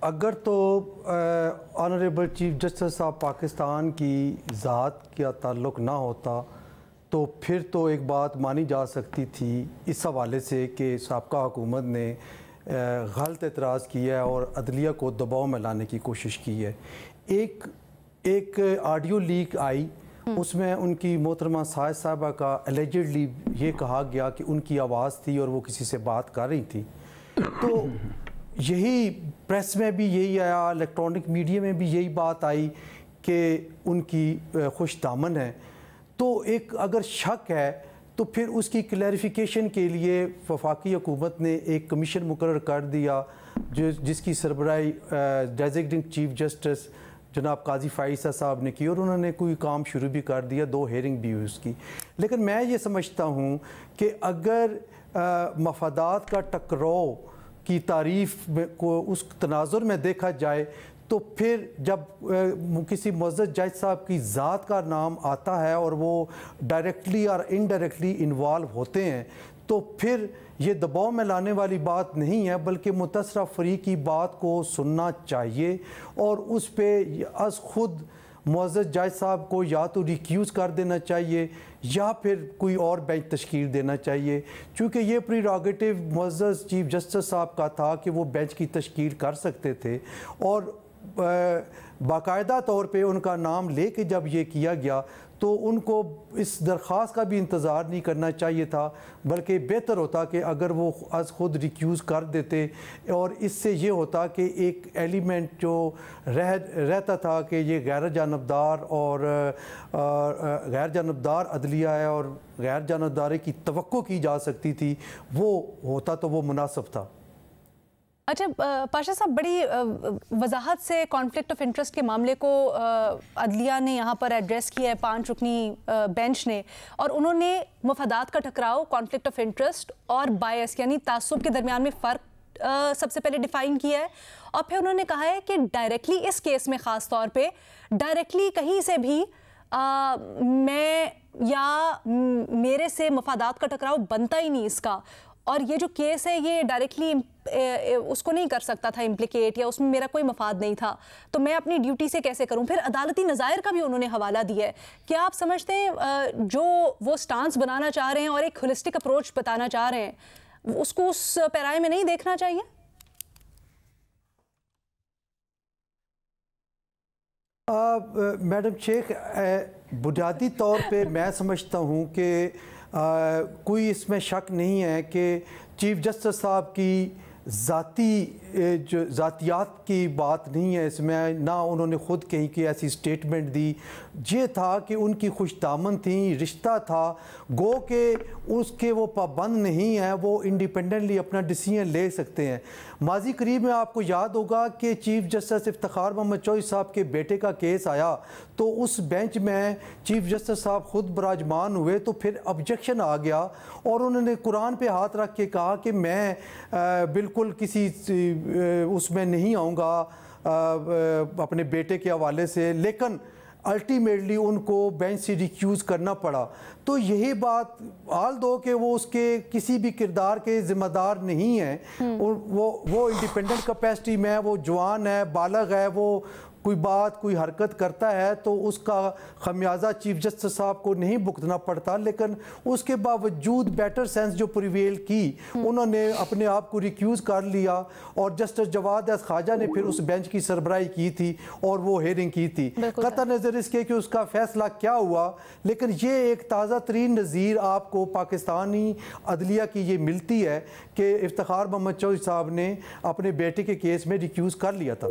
अगर तो honourable chief justice साहब पाकिस्तान की ज़ात का ताल्लुक़ ना होता तो फिर तो एक बात मानी जा सकती थी इस हवाले से कि साबका हुकूमत ने गलत एतराज़ किया है और अदलिया को दबाव में लाने की कोशिश की है। एक ऑडियो लीक आई, उसमें उनकी मोहतरमा साहिद साहबा का एलिजिडली ये कहा गया कि उनकी आवाज़ थी और वो किसी से बात कर रही थी। तो यही प्रेस में भी यही आया, इलेक्ट्रॉनिक मीडिया में भी यही बात आई कि उनकी खुश दामन है। तो एक अगर शक है तो फिर उसकी क्लैरिफिकेशन के लिए वफाकी हुकूमत ने एक कमीशन मुकर्रर कर दिया जिसकी सरबराही डेजिग्नेटिंग चीफ जस्टिस जनाब काजी फ़ाइज़ साहब ने की और उन्होंने कोई काम शुरू भी कर दिया, 2 हेयरिंग भी हुई उसकी। लेकिन मैं ये समझता हूँ कि अगर मफादात का टकराव की तारीफ़ को उस तनाजुर में देखा जाए तो फिर जब किसी मुअज़्ज़ज़ जज साहब की ज़ात का नाम आता है और वो डायरेक्टली और इनडायरेक्टली इन्वॉल्व होते हैं तो फिर ये दबाव में लाने वाली बात नहीं है, बल्कि मुतअस्सिरा फ़रीक़ की बात को सुनना चाहिए और उस पर अज़ खुद मुअज़्ज़ज़ जज साहब को या तो रिक्यूज़ कर देना चाहिए या फिर कोई और बेंच तश्कील देना चाहिए, क्योंकि ये प्रीरोगेटिव मुअज़्ज़ज़ चीफ जस्टिस साहब का था कि वो बेंच की तश्कील कर सकते थे। और बाकायदा तौर पे उनका नाम लेके जब ये किया गया तो उनको इस दरख्वास्त का भी इंतज़ार नहीं करना चाहिए था, बल्कि बेहतर होता कि अगर वो अज़ खुद रिक्यूज़ कर देते और इससे ये होता कि एक एलिमेंट जो रहता था कि ये गैर जानबदार और गैर जानबदार अदलिया है और गैर जानबदारी की तवक्को की जा सकती थी, वो होता तो वो मुनासिब था। अच्छा पाशा साहब, बड़ी वजाहत से कॉन्फ्लिक्ट ऑफ इंटरेस्ट के मामले को अदलिया ने यहाँ पर एड्रेस किया है 5 रुकनी बेंच ने, और उन्होंने मफादात का टकराव, कॉन्फ्लिक्ट ऑफ इंटरेस्ट और बायस यानी तासुब के दरमियान में फ़र्क सबसे पहले डिफ़ाइन किया है। और फिर उन्होंने कहा है कि डायरेक्टली इस केस में ख़ास तौर पे डायरेक्टली कहीं से भी मैं या मेरे से मफादात का टकराव बनता ही नहीं इसका, और ये जो केस है ये डायरेक्टली उसको नहीं कर सकता था इम्प्लिकेट, या उसमें मेरा कोई मफाद नहीं था, तो मैं अपनी ड्यूटी से कैसे करूं। फिर अदालती नज़ायर का भी उन्होंने हवाला दिया है। क्या आप समझते हैं जो वो स्टांस बनाना चाह रहे हैं और एक होलिस्टिक अप्रोच बताना चाह रहे हैं उसको उस पैराए में नहीं देखना चाहिए? मैडम शेख, बुनियादी तौर पे मैं समझता हूँ कि कोई इसमें शक नहीं है कि चीफ जस्टिस साहब की जो ज़ातियात की बात नहीं है इसमें, ना उन्होंने ख़ुद कहीं की ऐसी स्टेटमेंट दी। ये था कि उनकी खुशदामन थी, रिश्ता था, गो के उसके वो पाबंद नहीं है, वो इंडिपेंडेंटली अपना डिसीजन ले सकते हैं। माजी करीब में आपको याद होगा कि चीफ जस्टिस इफ्तिखार मोहम्मद चौधरी साहब के बेटे का केस आया तो उस बेंच में चीफ जस्टिस साहब ख़ुद बराजमान हुए, तो फिर ऑब्जेक्शन आ गया और उन्होंने कुरान पे हाथ रख के कहा कि मैं बिल्कुल किसी उसमें नहीं आऊँगा अपने बेटे के हवाले से, लेकिन अल्टीमेटली उनको बेंच से रिक्यूज़ करना पड़ा। तो यही बात आल दो कि वो उसके किसी भी किरदार के ज़िम्मेदार नहीं हैं, वो इंडिपेंडेंट कैपेसिटी में, वो जवान है, बालग है, वो कोई बात कोई हरकत करता है तो उसका खमियाजा चीफ जस्टिस साहब को नहीं भुगतना पड़ता, लेकिन उसके बावजूद बेटर सेंस जो प्रिवेल की, उन्होंने अपने आप को रिक्यूज़ कर लिया और जस्टिस जवाद ख्वाजा ने फिर उस बेंच की सरबराही की थी और वो हेयरिंग की थी। कतई नज़र इसके कि उसका फैसला क्या हुआ, लेकिन ये एक ताज़ा तरीन नज़ीर आपको पाकिस्तानी अदलिया की ये मिलती है कि इफ्तिखार मोहम्मद चौधरी साहब ने अपने बेटे के केस में रिक्यूज़ कर लिया था।